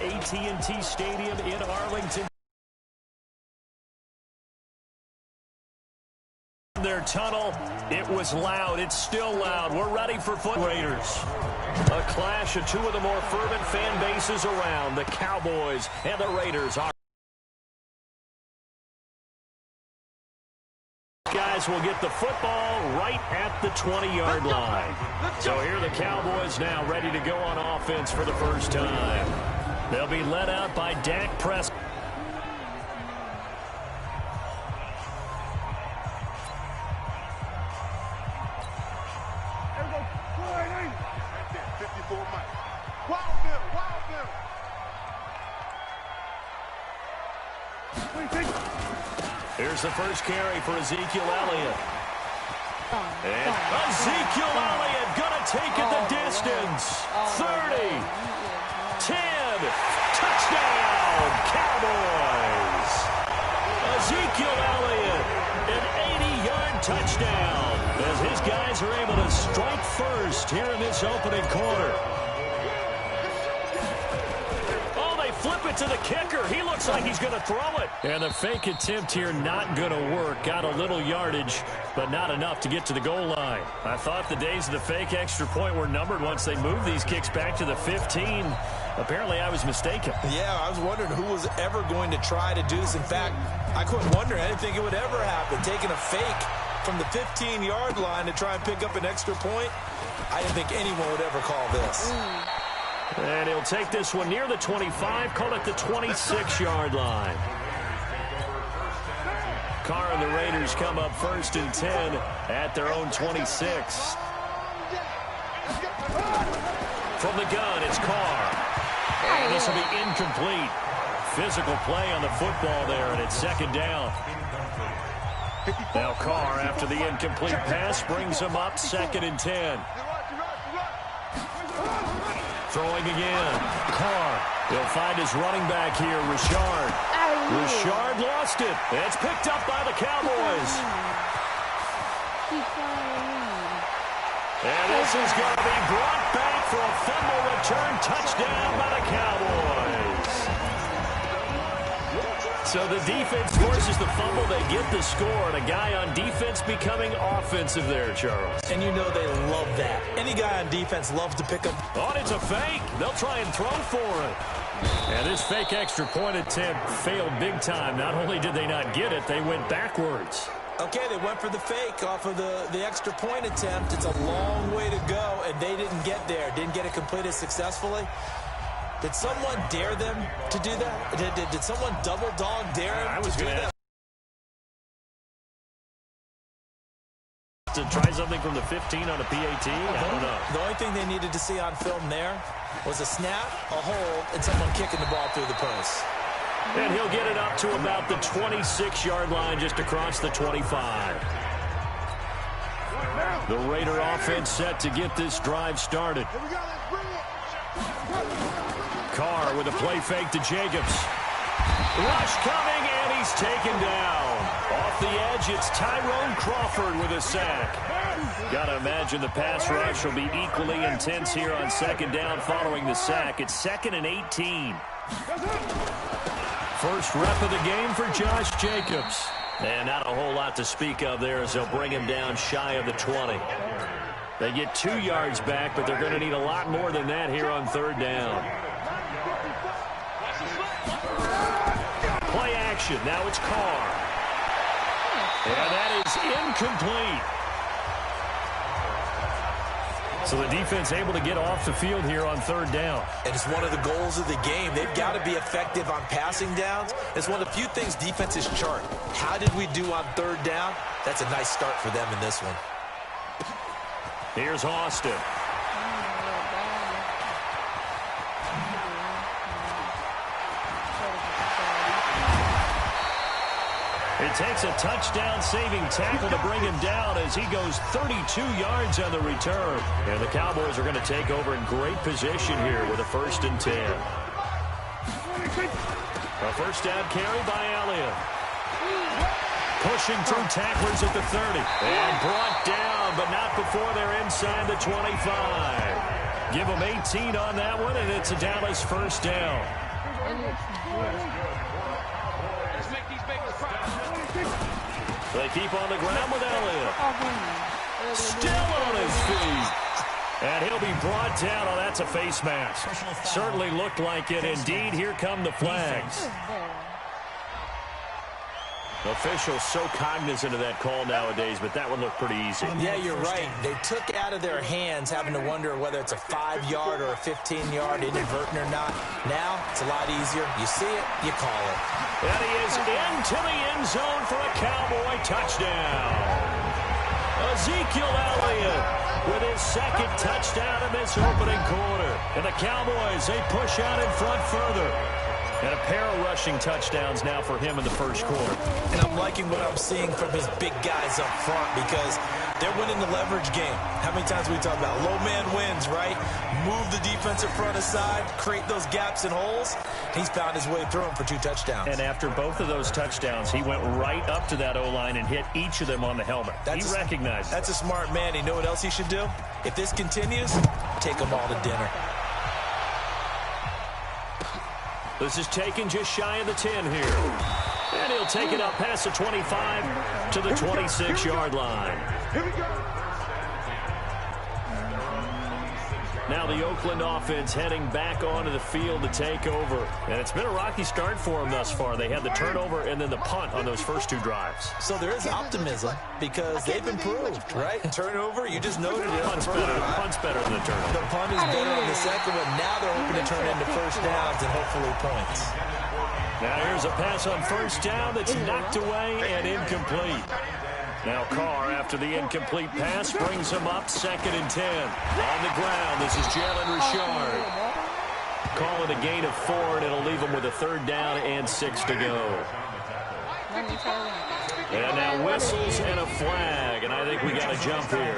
AT&T Stadium in Arlington. Their tunnel, it was loud. It's still loud. We're ready for Raiders. A clash of two of the more fervent fan bases around. The Cowboys and the Raiders are. Guys will get the football right at the 20-yard line. So here are the Cowboys now ready to go on offense for the first time. They'll be led out by Dak Prescott. Here's the first carry for Ezekiel Elliott. And Ezekiel Elliott going to take it the distance. 30, 10, touchdown, Cowboys. Ezekiel Elliott, an 80-yard touchdown as his guys are able to strike first here in this opening quarter. Flip it to the kicker. He looks like he's going to throw it. And the fake attempt here not going to work. Got a little yardage, but not enough to get to the goal line. I thought the days of the fake extra point were numbered once they moved these kicks back to the 15. Apparently, I was mistaken. Yeah, I was wondering who was ever going to try to do this. In fact, I couldn't wonder. I didn't think it would ever happen. Taking a fake from the 15-yard line to try and pick up an extra point, I didn't think anyone would ever call this. And he'll take this one near the 25, call it the 26-yard line. Carr and the Raiders come up first and 10 at their own 26. From the gun, it's Carr. And this will be incomplete. Physical play on the football there, and it's second down. Now Carr, after the incomplete pass, brings him up second and 10. Throwing again. Carr. He'll find his running back here, Richard. Richard lost it. It's picked up by the Cowboys. And this is going to be brought back for a fumble return touchdown by the Cowboys. So the defense forces the fumble. They get the score. And a guy on defense becoming offensive there, Charles. And you know they love that. Any guy on defense loves to pick up. Oh, it's a fake. They'll try and throw for it. And this fake extra point attempt failed big time. Not only did they not get it, they went backwards. Okay, they went for the fake off of the extra point attempt. It's a long way to go, and they didn't get there. Didn't get it completed successfully. Did someone dare them to do that? Did someone double dog dare them to do that? To try something from the 15 on a PAT? I don't know. The only thing they needed to see on film there was a snap, a hold, and someone kicking the ball through the post. And he'll get it up to about the 26-yard line just across the 25. The Raider offense set to get this drive started. Carr with a play fake to Jacobs. Rush coming, and he's taken down. Off the edge, it's Tyrone Crawford with a sack. Got to imagine the pass rush will be equally intense here on second down following the sack. It's 2nd and 18. First rep of the game for Josh Jacobs. And not a whole lot to speak of there as they'll bring him down shy of the 20. They get 2 yards back, but they're going to need a lot more than that here on third down. Play action. Now it's Carr. And that is incomplete. So the defense able to get off the field here on third down. And it's one of the goals of the game. They've got to be effective on passing downs. It's one of the few things defenses chart. How did we do on third down? That's a nice start for them in this one. Here's Austin. It takes a touchdown-saving tackle to bring him down as he goes 32 yards on the return. And the Cowboys are going to take over in great position here with a 1st and 10. A first down carry by Elliott. Pushing through tacklers at the 30. And brought down, but not before they're inside the 25. Give them 18 on that one, and it's a Dallas first down. They keep on the ground with Elliott. Still on his feet. And he'll be brought down. Oh, that's a face mask. Certainly looked like it. Indeed, here come the flags. Officials so cognizant of that call nowadays, but that one looked pretty easy. Yeah, you're right. They took out of their hands having to wonder whether it's a 5-yard or a 15-yard, inadvertent or not. Now, it's a lot easier. You see it, you call it. And he is into the end zone for a Cowboy touchdown. Ezekiel Elliott with his second touchdown in this opening quarter. And the Cowboys, they push out in front further. And a pair of rushing touchdowns now for him in the first quarter. And I'm liking what I'm seeing from his big guys up front because they're winning the leverage game. How many times we talk about low man wins, right? Move the defensive front aside, create those gaps and holes. He's found his way through them for 2 touchdowns. And after both of those touchdowns, he went right up to that O-line and hit each of them on the helmet. He recognized it. That's a smart man. You know what else he should do? If this continues, take them all to dinner. This is taken just shy of the 10 here. And he'll take it up past the 25 to the 26-yard line. Here we go. Now the Oakland offense heading back onto the field to take over. And it's been a rocky start for them thus far. They had the turnover and then the punt on those first 2 drives. So there is optimism because they've improved, right? Turnover, you just noted it. Punt's better than the turnover. The punt is better on the second one. Now they're hoping to turn into first downs and hopefully points. Now here's a pass on first down that's knocked away and incomplete. Now Carr, after the incomplete pass, brings him up 2nd and 10. On the ground, this is Jalen Richard. Call it a gain of 4, and it'll leave him with a 3rd down and 6 to go. And now whistles and a flag, and I think we got a jump here.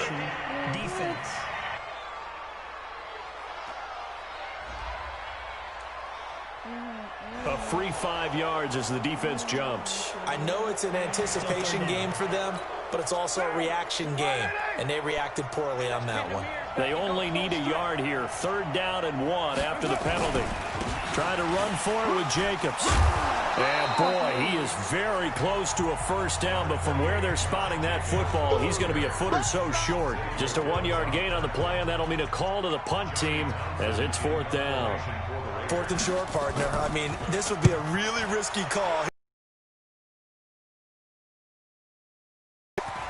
Defense. A free 5 yards as the defense jumps. I know it's an anticipation game for them, but it's also a reaction game, and they reacted poorly on that one. They only need a yard here. 3rd down and 1 after the penalty. Trying to run for it with Jacobs. And boy, he is very close to a first down, but from where they're spotting that football, he's going to be a foot or so short. Just a 1-yard gain on the play, and that'll mean a call to the punt team as it's 4th down. 4th and short, partner. I mean, this would be a really risky call.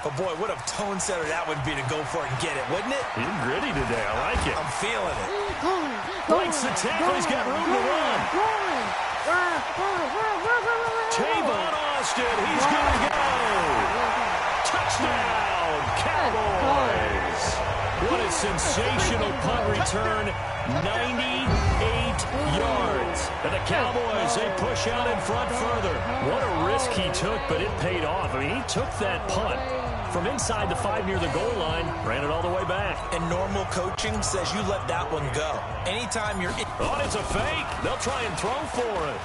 But, boy, what a tone setter that would be to go for it and get it, wouldn't it? You're gritty today. I like it. I'm feeling it. Breaks the tackle. He's got room to run. Tavon Austin. He's going to go. Touchdown, Cowboys. What a sensational punt return. 98 yards. And the Cowboys, they push out in front further. What a risk he took, but it paid off. I mean, he took that punt from inside the 5 near the goal line, ran it all the way back. And normal coaching says you let that one go. Anytime you're in. Oh, it's a fake. They'll try and throw for it.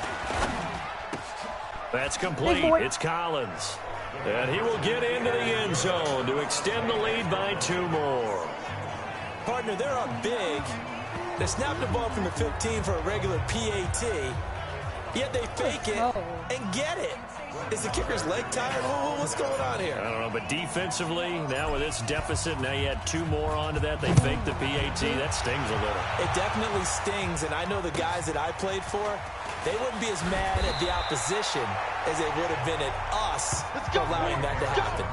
That's complete. It's Collins. And he will get into the end zone to extend the lead by 2 more. Partner, they're up big. They snap the ball from the 15 for a regular PAT, yet they fake it and get it. Is the kicker's leg tired? What's going on here? I don't know, but defensively, now with this deficit, now you add 2 more onto that. They fake the PAT. That stings a little. It definitely stings, and I know the guys that I played for, they wouldn't be as mad at the opposition as they would have been at us for allowing that to happen.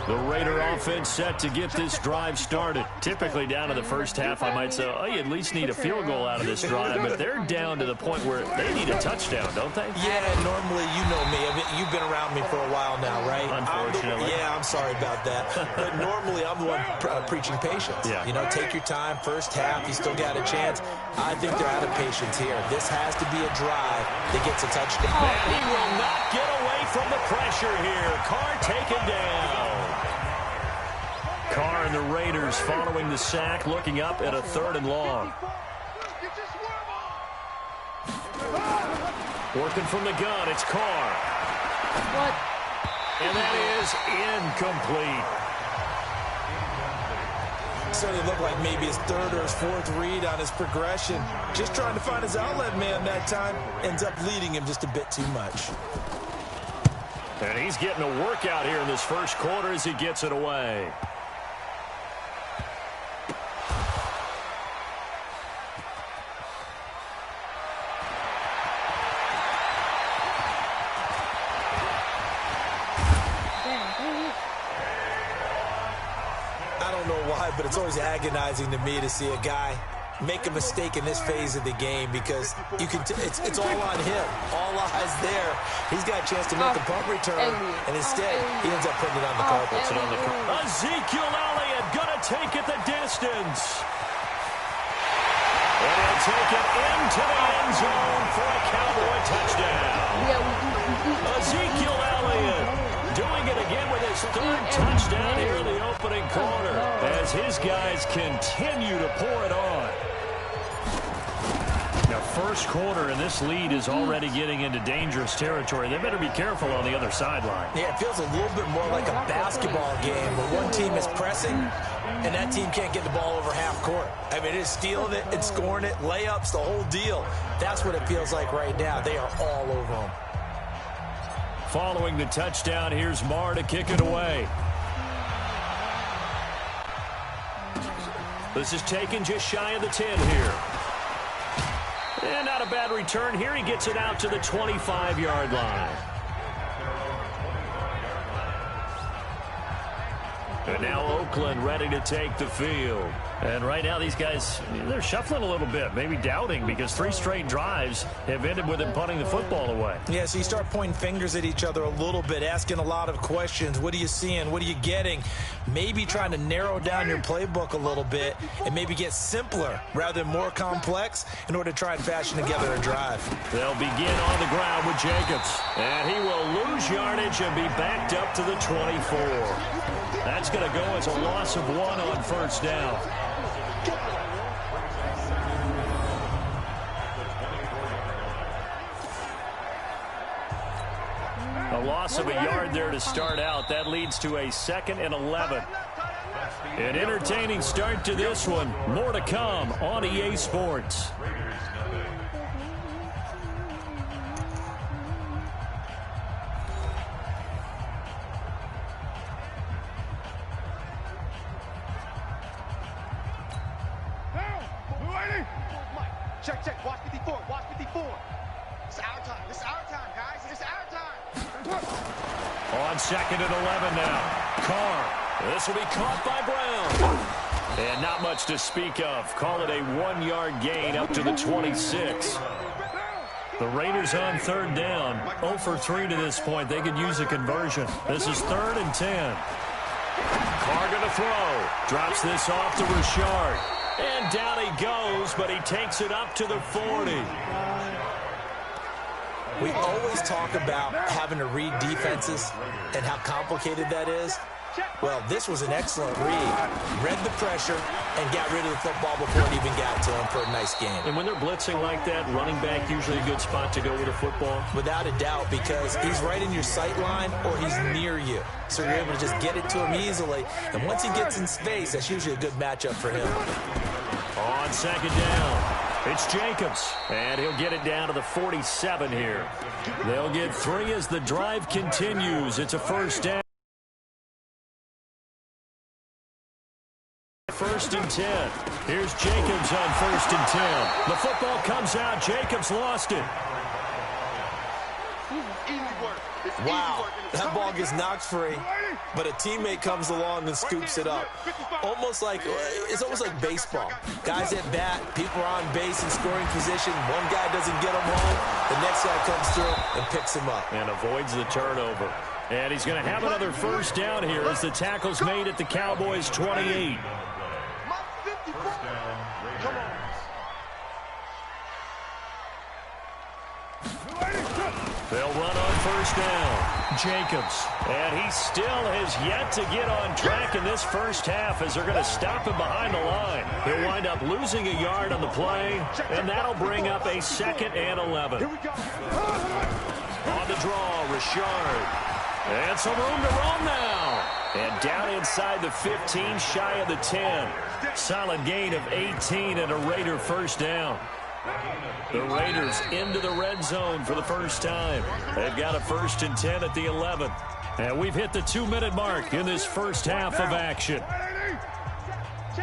The Raider offense set to get this drive started. Typically down to the first half, I might say, oh, you at least need a field goal out of this drive, but they're down to the point where they need a touchdown, don't they? Yeah, normally, you know me. I mean, you've been around me for a while now, right? Unfortunately. I'm sorry about that. But normally, I'm the one preaching patience. Yeah. You know, take your time. First half, you still got a chance. I think they're out of patience here. This has to be a drive that gets a touchdown. And he will not get away from the pressure here. Carr taken down. Carr and the Raiders following the sack, looking up at a 3rd and long. Working from the gun, it's Carr. What? And that is incomplete. certainly looked like maybe his third or his fourth read on his progression. Just trying to find his outlet man that time. Ends up leading him just a bit too much. And he's getting a workout here in this first quarter as he gets it away. I don't know why, but it's always agonizing to me to see a guy make a mistake in this phase of the game, because you can it's all on him. All eyes there. He's got a chance to make a punt return, and instead he ends up putting it on the carpet. Ezekiel Elliott gonna take it the distance. And he'll take it into the end zone for a Cowboy touchdown. Ezekiel Elliott doing it again with his third touchdown here in the opening quarter as his guys continue to pour it on. Now, first quarter, and this lead is already getting into dangerous territory. They better be careful on the other sideline. Yeah, it feels a little bit more like a basketball game where one team is pressing and that team can't get the ball over half court. I mean, it's stealing it and scoring it, layups, the whole deal. That's what it feels like right now. They are all over them. Following the touchdown, here's Marr to kick it away. This is taken just shy of the 10 here. And not a bad return here. He gets it out to the 25-yard line. And now Oakland ready to take the field. And right now these guys, they're shuffling a little bit, maybe doubting, because 3 straight drives have ended with them punting the football away. Yeah, so you start pointing fingers at each other a little bit, asking a lot of questions. What are you seeing? What are you getting? Maybe trying to narrow down your playbook a little bit and maybe get simpler rather than more complex in order to try and fashion together a drive. They'll begin on the ground with Jacobs. And he will lose yardage and be backed up to the 24. That's going to go as a loss of 1 on first down. A loss of a yard there to start out. That leads to a 2nd and 11. An entertaining start to this one. More to come on EA Sports. Check. Watch 54. Watch 54. It's our time. It's our time, guys. It's our time. On 2nd and 11 now. Carr. This will be caught by Brown. And not much to speak of. Call it a 1-yard gain up to the 26. The Raiders on 3rd down. 0 for 3 to this point. They could use a conversion. This is 3rd and 10. Carr going to throw. Drops this off to Richard. And down he goes, but he takes it up to the 40. We always talk about having to read defenses and how complicated that is. Well, this was an excellent read. Read the pressure and got rid of the football before it even got to him for a nice game. And when they're blitzing like that, running back usually a good spot to go with a football? Without a doubt, because he's right in your sight line or he's near you. So you're able to just get it to him easily. And once he gets in space, that's usually a good matchup for him. On 2nd down, it's Jacobs. And he'll get it down to the 47 here. They'll get 3 as the drive continues. It's a first down. 1st and 10. Here's Jacobs on 1st and 10. The football comes out. Jacobs lost it. Wow, that ball gets knocked free, but a teammate comes along and scoops it up. It's almost like baseball. Guys at bat, people are on base in scoring position. One guy doesn't get him home. The next guy comes through and picks him up. And avoids the turnover. And he's going to have another first down here as the tackle's made at the Cowboys' 28. They'll run on first down. Jacobs. And he still has yet to get on track in this first half as they're going to stop him behind the line. He'll wind up losing a yard on the play, and that'll bring up a 2nd and 11. On the draw, Richard. And some room to run now. And down inside the 15, shy of the 10. Solid gain of 18 and a Raider first down. The Raiders into the red zone for the first time. They've got a 1st and 10 at the 11. And we've hit the 2-minute mark in this first half of action.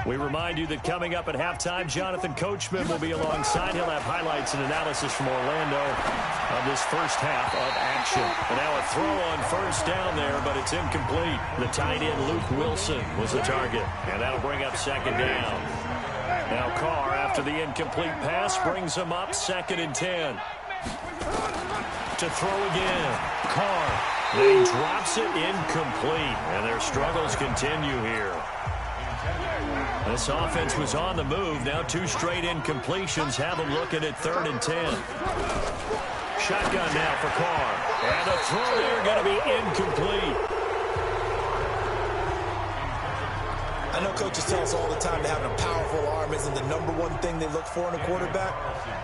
We remind you that coming up at halftime, Jonathan Coachman will be alongside. He'll have highlights and analysis from Orlando of this first half of action. And now a throw on first down there, but it's incomplete. The tight end, Luke Wilson, was the target. And that'll bring up 2nd down. Now Carr, after the incomplete pass, brings him up 2nd and 10. To throw again. Carr. He drops it incomplete. And their struggles continue here. This offense was on the move. Now 2 straight incompletions have them looking at 3rd and 10. Shotgun now for Carr. And the throw there going to be incomplete. I know coaches tell us all the time that having a powerful arm isn't the #1 thing they look for in a quarterback.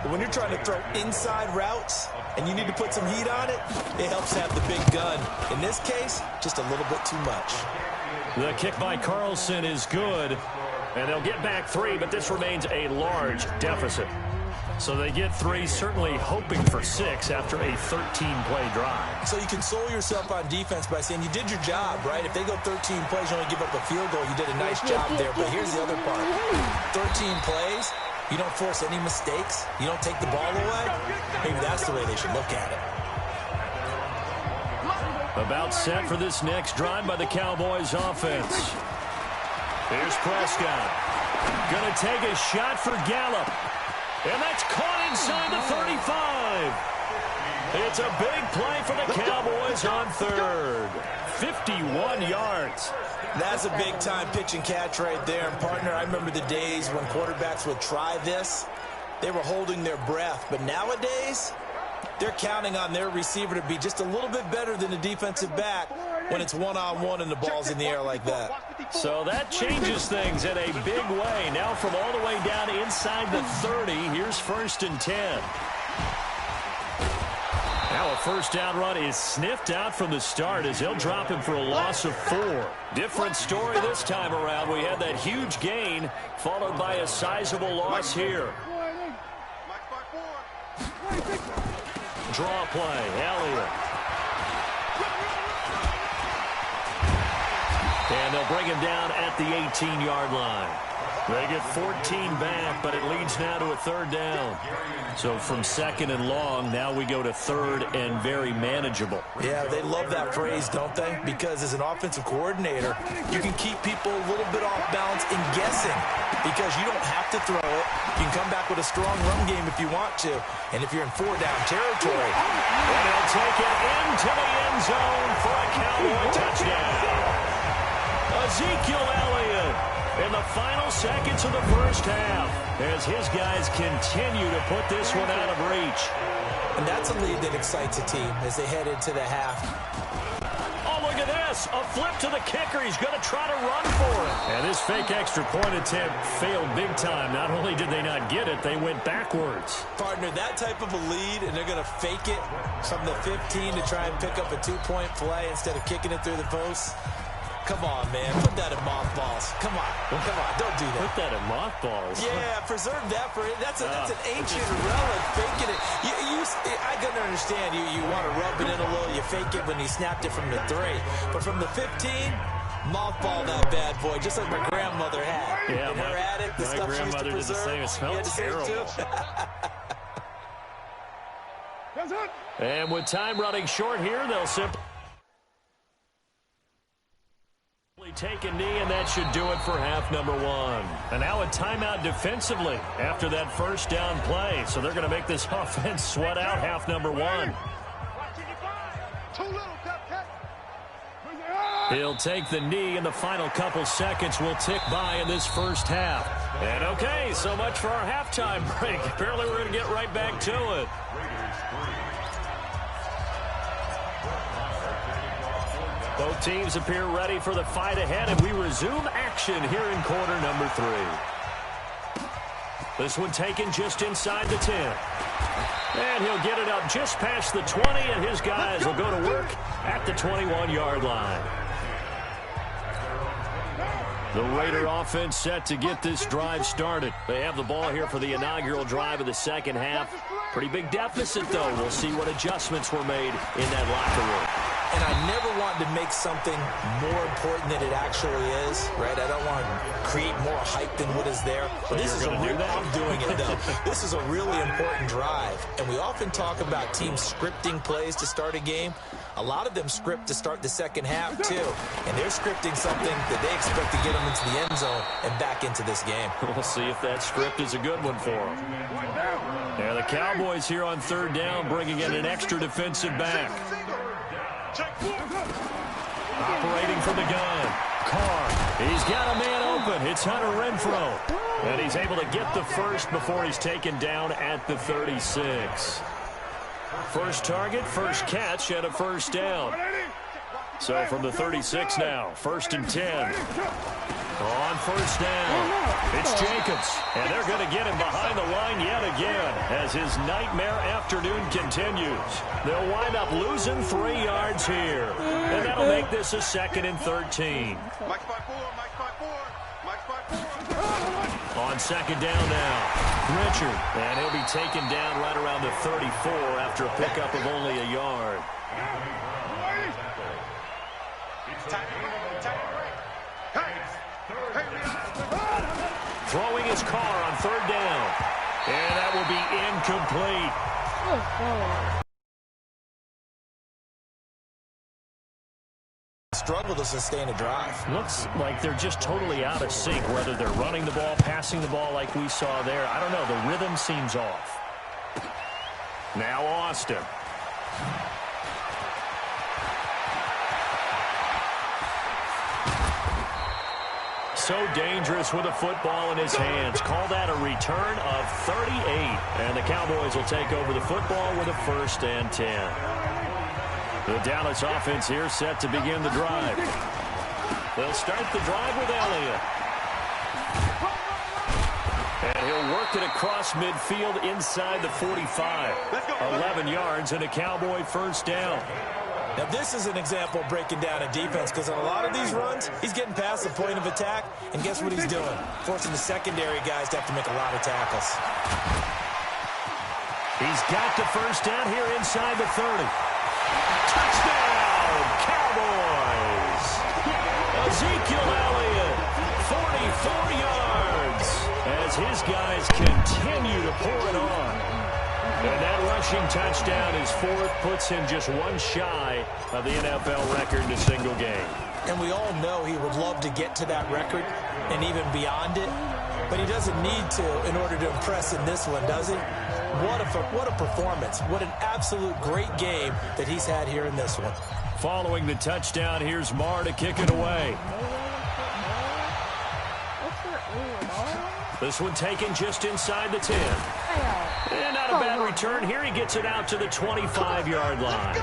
But when you're trying to throw inside routes and you need to put some heat on it, it helps have the big gun. In this case, just a little bit too much. The kick by Carlson is good. And they'll get back 3, but this remains a large deficit. So they get 3, certainly hoping for 6 after a 13-play drive. So you console yourself on defense by saying you did your job, right? If they go 13 plays, you only give up a field goal, you did a nice job there. But here's the other part. 13 plays, you don't force any mistakes, you don't take the ball away. Maybe that's the way they should look at it. About set for this next drive by the Cowboys offense. Here's Prescott. Going to take a shot for Gallup. And that's caught inside the 35. It's a big play for the Cowboys on 3rd. 51 yards. That's a big-time pitch and catch right there. And, partner, I remember the days when quarterbacks would try this. They were holding their breath. But nowadays, they're counting on their receiver to be just a little bit better than the defensive back when it's one-on-one and the ball's in the air like that. So that changes things in a big way. Now from all the way down inside the 30, here's 1st and 10. Now a first down run is sniffed out from the start as they'll drop him for a loss of 4. Different story this time around. We had that huge gain followed by a sizable loss here. Draw play, Elliott. And they'll bring him down at the 18-yard line. They get 14 back, but it leads now to a 3rd down. So from 2nd and long, now we go to 3rd and very manageable. Yeah, they love that phrase, don't they? Because as an offensive coordinator, you can keep people a little bit off balance and guessing because you don't have to throw it. You can come back with a strong run game if you want to. And if you're in 4-down territory, and they'll take it into the end zone for a Cowboy touchdown. Ezekiel Elliott in the final seconds of the first half as his guys continue to put this one out of reach. And that's a lead that excites a team as they head into the half. Oh, look at this. A flip to the kicker. He's going to try to run for it. And this fake extra point attempt failed big time. Not only did they not get it, they went backwards. Partner, that type of a lead, and they're going to fake it from the 15 to try and pick up a 2-point play instead of kicking it through the post. Come on, man. Put that in mothballs. Come on. Come on. Don't do that. Put that in mothballs? Yeah, preserve that for it. That's an ancient relic. Faking it. I can understand you want to rub it in a little. You fake it when you snapped it from the 3. But from the 15, mothball that bad boy, just like my grandmother had. Yeah, in her attic, the stuff she used to preserve. Did the same. It smelled terrible. And with time running short here, they'll simply take a knee, and that should do it for half number 1. And now a timeout defensively after that first down play. So they're going to make this offense sweat out half number 1. He'll take the knee, and the final couple seconds will tick by in this first half. And okay, so much for our halftime break. Apparently we're going to get right back to it. Both teams appear ready for the fight ahead, and we resume action here in quarter number 3. This one taken just inside the 10. And he'll get it up just past the 20, and his guys will go to work at the 21-yard line. The Raider offense set to get this drive started. They have the ball here for the inaugural drive of the second half. Pretty big deficit, though. We'll see what adjustments were made in that locker room. And I never want to make something more important than it actually is, right? I don't want to create more hype than what is there. But this is I'm doing it, though. This is a really important drive. And we often talk about teams scripting plays to start a game. A lot of them script to start the second half, too. And they're scripting something that they expect to get them into the end zone and back into this game. We'll see if that script is a good one for them. Yeah, the Cowboys here on third down, bringing in an extra defensive back. Operating from the gun. Carr. He's got a man open. It's Hunter Renfrow. And he's able to get the first before he's taken down at the 36. First target, first catch, and a first down. So from the 36 now, 1st and 10. On first down, it's Jacobs. And they're going to get him behind the line yet again as his nightmare afternoon continues. They'll wind up losing 3 yards here. And that'll make this a 2nd and 13. On second down now, Richard. And he'll be taken down right around the 34 after a pickup of only a yard. Throwing his car on third down. And that will be incomplete. Struggle to sustain a drive. Looks like they're just totally out of sync, whether they're running the ball, passing the ball like we saw there. I don't know. The rhythm seems off. Now Austin. So dangerous with a football in his hands. Call that a return of 38. And the Cowboys will take over the football with a 1st and 10. The Dallas offense here set to begin the drive. They'll start the drive with Elliott. And he'll work it across midfield inside the 45. 11 yards and a Cowboy first down. Now, this is an example of breaking down a defense because on a lot of these runs, he's getting past the point of attack, and guess what he's doing? Forcing the secondary guys to have to make a lot of tackles. He's got the first down here inside the 30. Touchdown, Cowboys! Ezekiel Elliott, 44 yards, as his guys continue to pour it on. And that rushing touchdown is 4th, puts him just one shy of the NFL record in a single game. And we all know he would love to get to that record and even beyond it, but he doesn't need to in order to impress in this one, does he? What a performance. What an absolute great game that he's had here in this one. Following the touchdown, here's Marr to kick it away. This one taken just inside the 10. And not a bad return. Here he gets it out to the 25-yard line.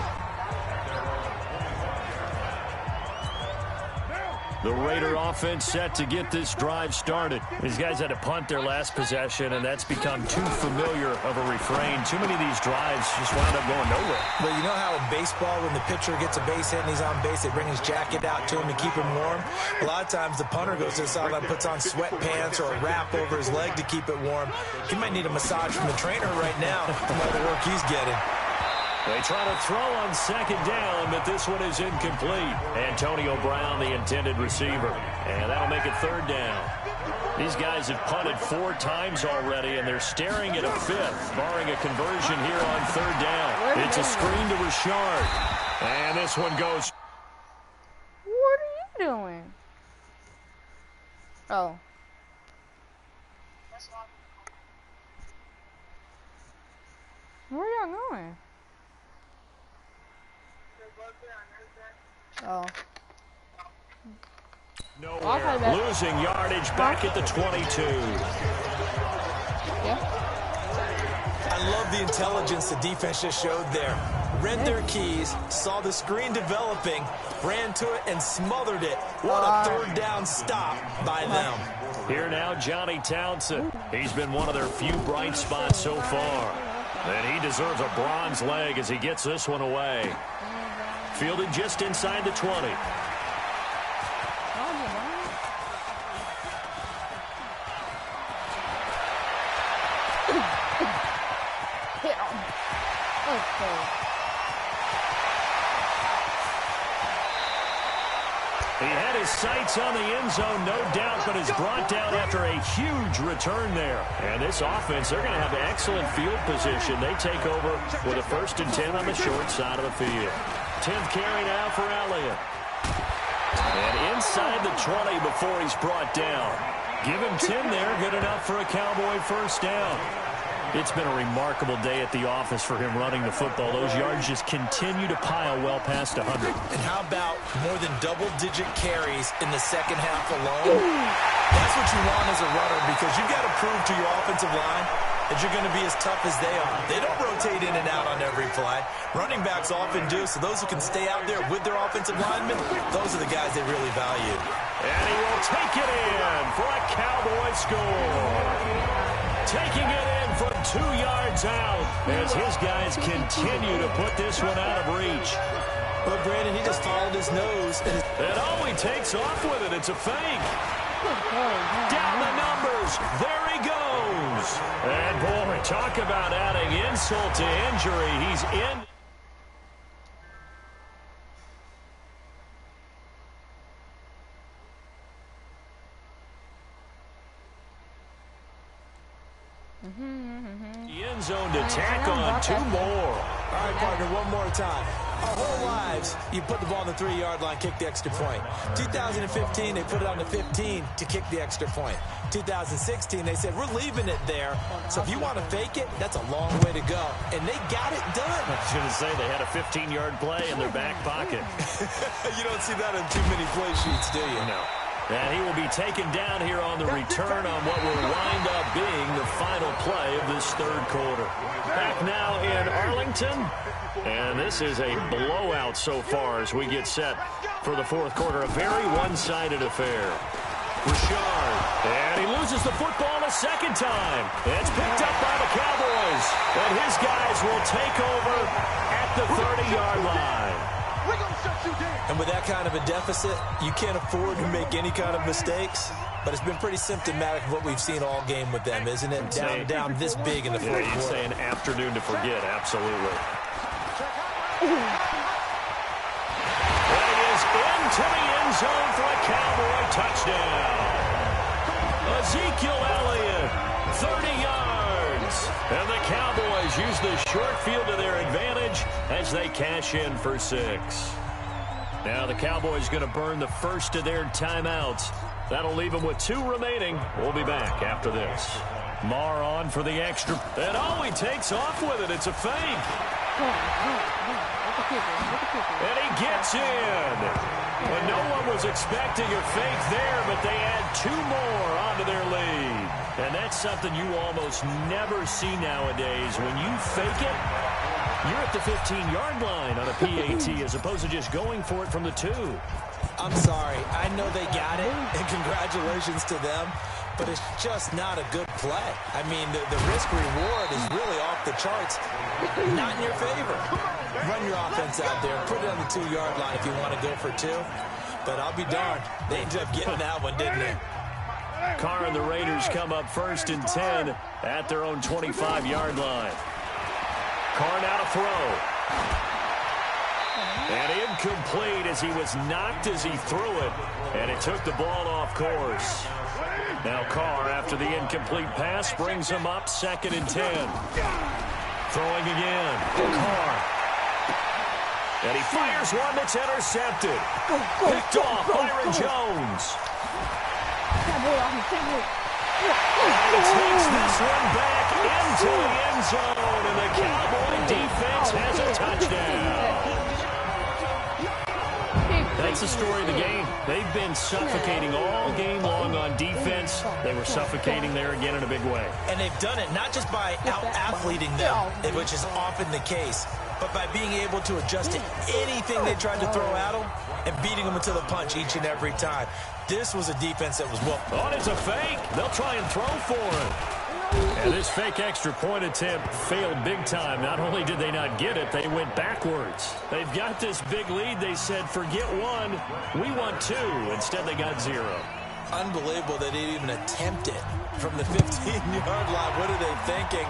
The Raider offense set to get this drive started. These guys had to punt their last possession, and that's become too familiar of a refrain. Too many of these drives just wound up going nowhere. But you know how in baseball, when the pitcher gets a base hit and he's on base, they bring his jacket out to him to keep him warm? A lot of times the punter goes to the sideline, puts on sweatpants or a wrap over his leg to keep it warm. He might need a massage from the trainer right now from all the work he's getting. They try to throw on second down, but this one is incomplete. Antonio Brown, the intended receiver. And that'll make it 3rd down. These guys have punted 4 times already, and they're staring at a 5th, barring a conversion here on 3rd down. It's a screen to Richard. And this one goes. What are you doing? Oh. Where are y'all going? Oh. Nowhere. Losing yardage back at the 22. Yeah. I love the intelligence the defense just showed there. Read their keys, saw the screen developing, ran to it, and smothered it. What a 3rd down stop by them. Here now, Johnny Townsend. He's been one of their few bright spots so far. And he deserves a bronze leg as he gets this one away. Fielded just inside the 20. He had his sights on the end zone, no doubt, but is brought down after a huge return there. And this offense, they're going to have excellent field position. They take over with a 1st and 10 on the short side of the field. 10th carry now for Elliott. And inside the 20 before he's brought down. Give him 10 there, good enough for a Cowboy 1st down. It's been a remarkable day at the office for him running the football. Those yards just continue to pile well past 100. And how about more than double-digit carries in the second half alone? That's what you want as a runner, because you've got to prove to your offensive line that you're going to be as tough as they are. They don't rotate in and out on every play. Running backs often do, so those who can stay out there with their offensive linemen, those are the guys they really value. And he will take it in for a Cowboy score. Taking it in from 2 yards out as his guys continue to put this one out of reach. Well, Brandon, he just followed his nose. And he takes off with it. It's a fake. Down the numbers. There he goes. And, boy, talk about adding insult to injury. He's in. The end zone to tack on 2 more. All right, partner, one more time. Our whole lives, you put the ball on the 3-yard line, kick the extra point. 2015, they put it on the 15 to kick the extra point. 2016, they said, we're leaving it there. So if you want to fake it, that's a long way to go. And they got it done. I was going to say, they had a 15-yard play in their back pocket. You don't see that on too many play sheets, do you? No. And he will be taken down here on the return on what will wind up being the final play of this 3rd quarter. Back now in Arlington. And this is a blowout so far as we get set for the 4th quarter. A very one-sided affair. Richard. And he loses the football a 2nd time. It's picked up by the Cowboys. And his guys will take over at the 30-yard line. And with that kind of a deficit, you can't afford to make any kind of mistakes. But it's been pretty symptomatic of what we've seen all game with them, isn't it? Down this big in the 4th quarter. You'd say an afternoon to forget, absolutely. And he is into the end zone for a Cowboy touchdown. Ezekiel Elliott, 30 yards. And the Cowboys use the short field to their advantage as they cash in for 6. Now the Cowboys going to burn the first of their timeouts. That'll leave them with 2 remaining. We'll be back after this. Marr on for the extra. And he takes off with it. It's a fake. And he gets in. Well, no one was expecting a fake there, but they add 2 more onto their lead. And that's something you almost never see nowadays. When you fake it, you're at the 15-yard line on a PAT as opposed to just going for it from the 2. I'm sorry. I know they got it, and congratulations to them, but it's just not a good play. I mean, the risk-reward is really off the charts. Not in your favor. Run your offense out there. Put it on the 2-yard line if you want to go for 2. But I'll be darned. They ended up getting that one, didn't they? Carr and the Raiders come up 1st and 10 at their own 25-yard line. Carr now to throw. And incomplete as he was knocked as he threw it. And it took the ball off course. Now Carr, after the incomplete pass, brings him up 2nd and 10. Throwing again. Carr. And he fires one that's intercepted. Picked off Byron Jones. And he takes this one back into the end zone. And the Cowboy defense has a touchdown. That's the story of the game. They've been suffocating all game long on defense. They were suffocating there again in a big way. And they've done it not just by out-athleting them, which is often the case, but by being able to adjust to anything they tried to throw at them and beating them into the punch each and every time. This was a defense that was whooped. Oh, it's a fake. They'll try and throw for it. And this fake extra point attempt failed big time. Not only did they not get it, they went backwards. They've got this big lead. They said, forget 1, we want 2. Instead, they got 0. Unbelievable that they didn't even attempt it from the 15-yard line. What are they thinking?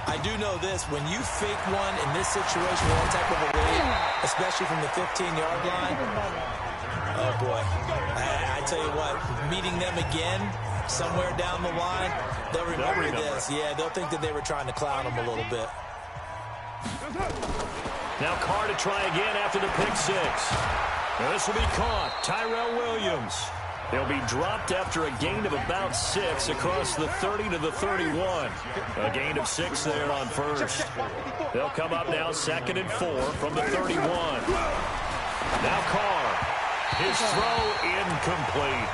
I do know this. When you fake one in this situation, one type of a lead, especially from the 15-yard line, oh, boy. I tell you what, meeting them again somewhere down the line, they'll remember this. Yeah, they'll think that they were trying to clown them a little bit. Now Carr to try again after the pick six. Now this will be caught. Tyrell Williams. They'll be dropped after a gain of about 6 across the 30 to the 31. A gain of 6 there on first. They'll come up now 2nd and 4 from the 31. Now Carr. His throw incomplete.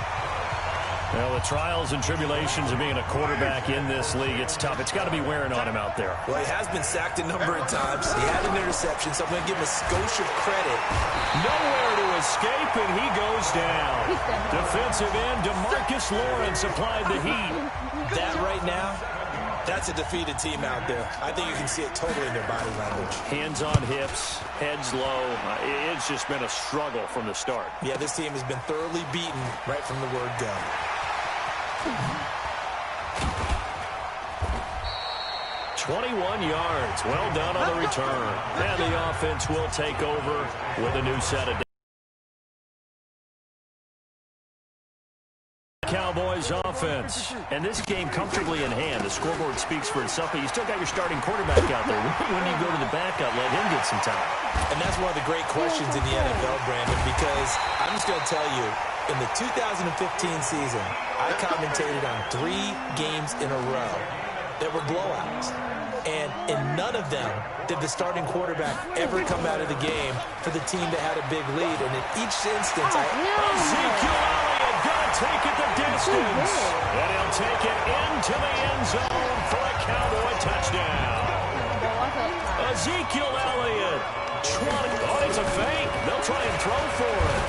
Well, the trials and tribulations of being a quarterback in this league, it's tough. It's got to be wearing on him out there. Well, he has been sacked a number of times. He had an interception, so I'm going to give him a skosh of credit. Nowhere to escape, and he goes down. Defensive end DeMarcus Lawrence applied the heat. That right now, that's a defeated team out there. I think you can see it totally in their body language. Hands on hips, heads low. It's just been a struggle from the start. Yeah, this team has been thoroughly beaten right from the word go. 21 yards. Well done on the return. And the offense will take over with a new set of Cowboys offense. And this game comfortably in hand. The scoreboard speaks for itself, but you still got your starting quarterback out there. When you go to the backup, let him get some time. And that's one of the great questions in the NFL, Brandon, because I'm just going to tell you, in the 2015 season, I commentated on 3 games in a row that were blowouts. And in none of them did the starting quarterback ever come out of the game for the team that had a big lead. And in each instance, Ezekiel Elliott gonna take it the distance. And he'll take it into the end zone for a Cowboy touchdown. Ezekiel Elliott. Oh, it's a fake. They'll try and throw for it.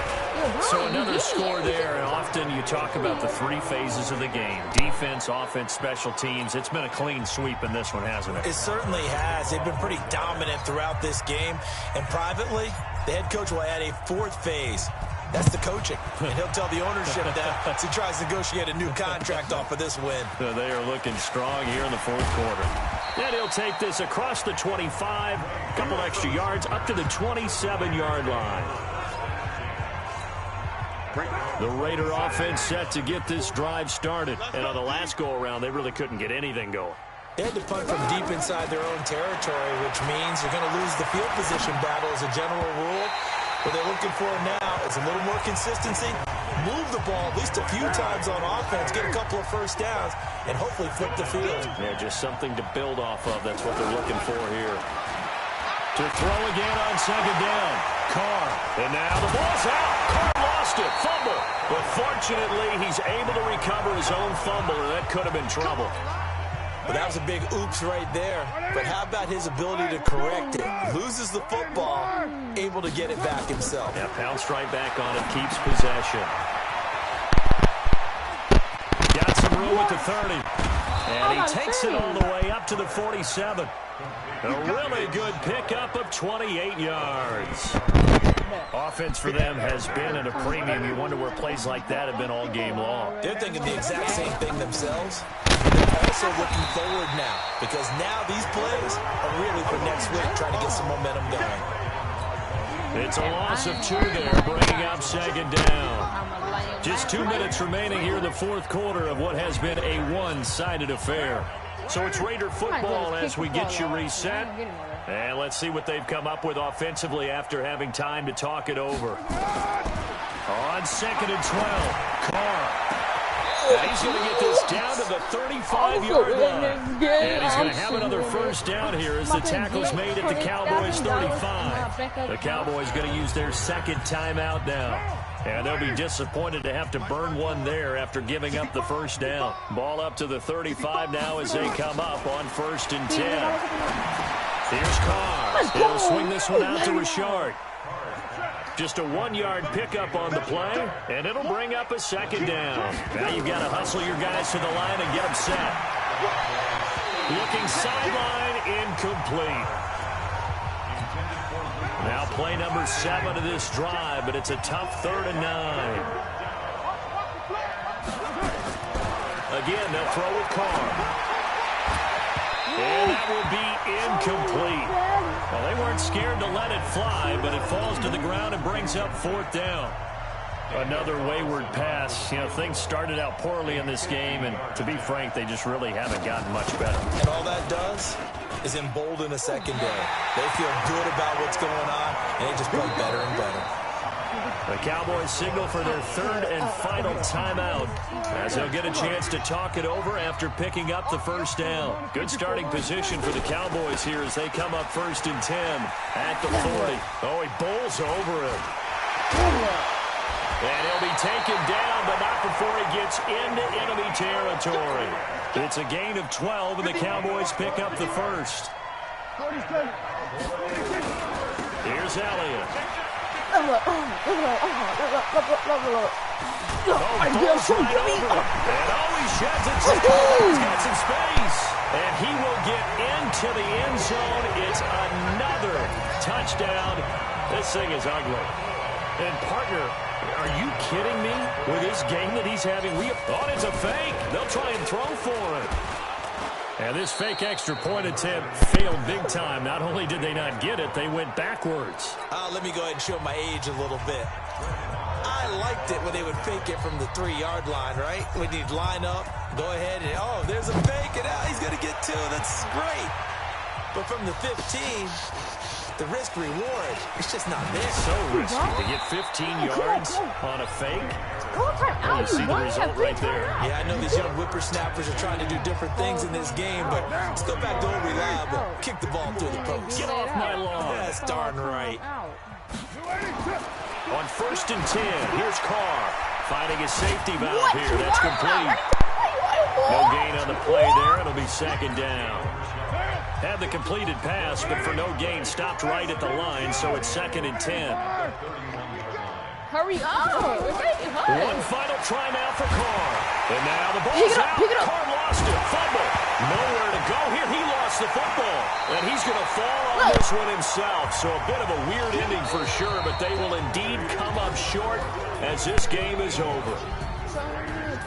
So another score there, and often you talk about the 3 phases of the game. Defense, offense, special teams. It's been a clean sweep in this one, hasn't it? It certainly has. They've been pretty dominant throughout this game. And privately, the head coach will add a 4th phase. That's the coaching. And he'll tell the ownership that as he tries to negotiate a new contract off of this win. So they are looking strong here in the 4th quarter. And he'll take this across the 25, a couple extra yards, up to the 27-yard line. The Raider offense set to get this drive started. And on the last go-around, they really couldn't get anything going. They had to punt from deep inside their own territory, which means you're going to lose the field position battle as a general rule. What they're looking for now is a little more consistency, move the ball at least a few times on offense, get a couple of first downs, and hopefully flip the field. Yeah, just something to build off of. That's what they're looking for here. To throw again on 2nd down. Carr. And now the ball's out. Carr lost it. Fumble. But fortunately, he's able to recover his own fumble, and that could have been trouble. But that was a big oops right there. But how about his ability to correct it? Loses the football, able to get it back himself. Yeah, pounced right back on it, keeps possession. Got some room at the 30. And he takes it all the way up to the 47. A really good pickup of 28 yards. Offense for them has been at a premium. You wonder where plays like that have been all game long. They're thinking the exact same thing themselves. They're also looking forward now, because now these plays are really for next week, trying to get some momentum going. It's a loss of 2 there, bringing up 2nd down. Just 2 minutes remaining here in the 4th quarter of what has been a one-sided affair. So it's Raider football as we get you reset. And let's see what they've come up with offensively after having time to talk it over. On 2nd and 12, Carr. And he's going to get this down to the 35-yard line. And he's going to have another first down here as the tackle's made at the Cowboys' 35. The Cowboys going to use their 2nd timeout now. And they'll be disappointed to have to burn one there after giving up the first down. Ball up to the 35 now as they come up on 1st and 10. Here's Carr. He'll swing this one out to Richard. Just a 1-yard pickup on the play, and it'll bring up a 2nd down. Now you've got to hustle your guys to the line and get them set. Looking sideline, incomplete. Now play number 7 of this drive, but it's a tough 3rd and 9. Again, they'll throw with Carr. And that will be incomplete. Well, they weren't scared to let it fly, but it falls to the ground and brings up 4th down. Another wayward pass. You know, things started out poorly in this game, and to be frank, they just really haven't gotten much better. And all that does is embolden a secondary. They feel good about what's going on, and they just play better and better. The Cowboys signal for their 3rd and final timeout, as they'll get a chance to talk it over after picking up the 1st down. Good starting position for the Cowboys here as they come up 1st and 10 at the 40. Oh, he bowls over him. And he'll be taken down, but not before he gets into enemy territory. It's a gain of 12, and the Cowboys pick up the 1st. Here's Elliott. Oh, he goes right over him. And he sheds it. He's got some space. And he will get into the end zone. It's another touchdown. This thing is ugly. And, partner, are you kidding me with this game that he's having? We thought it's a fake. They'll try and throw for it. And this fake extra point attempt failed big time. Not only did they not get it, they went backwards. Let me go ahead and show my age a little bit. I liked it when they would fake it from the 3-yard line, right? When you'd line up, go ahead, and, oh, there's a fake, and he's going to get 2. That's great. But from the 15... the risk-reward, it's just not there. So risky to get 15 yards on a fake. You see the result right there. Yeah, I know these young whippersnappers are trying to do different things in this game, but let's go back to old reliable. Kick the ball through the post. Get off my lawn. That's darn right. On 1st and 10, here's Carr finding a safety valve here. That's complete. No gain on the play there. It'll be 2nd down. Had the completed pass, but for no gain, stopped right at the line, so it's 2nd and 10. Hurry up! One final try now for Carr. And now the ball's out. Carr lost it. Fumble. Nowhere to go here. He lost the football. And he's going to fall on this one himself. So a bit of a weird ending for sure, but they will indeed come up short as this game is over.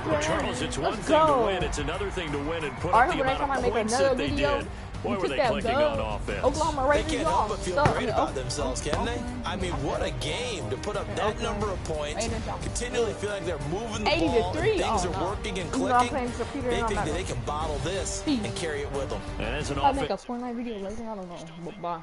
Well, Charles, it's one thing to win. It's another thing to win and put up the amount of points that they did. Boy, were they clicking on offense. They can't help but feel great about themselves, can they? I mean, what a game to put up that number of points, continually feel like they're moving the ball, and things are working and clicking. They think that they can bottle this and carry it with them. And as an I'll make a Fortnite video later. I don't know. But bye.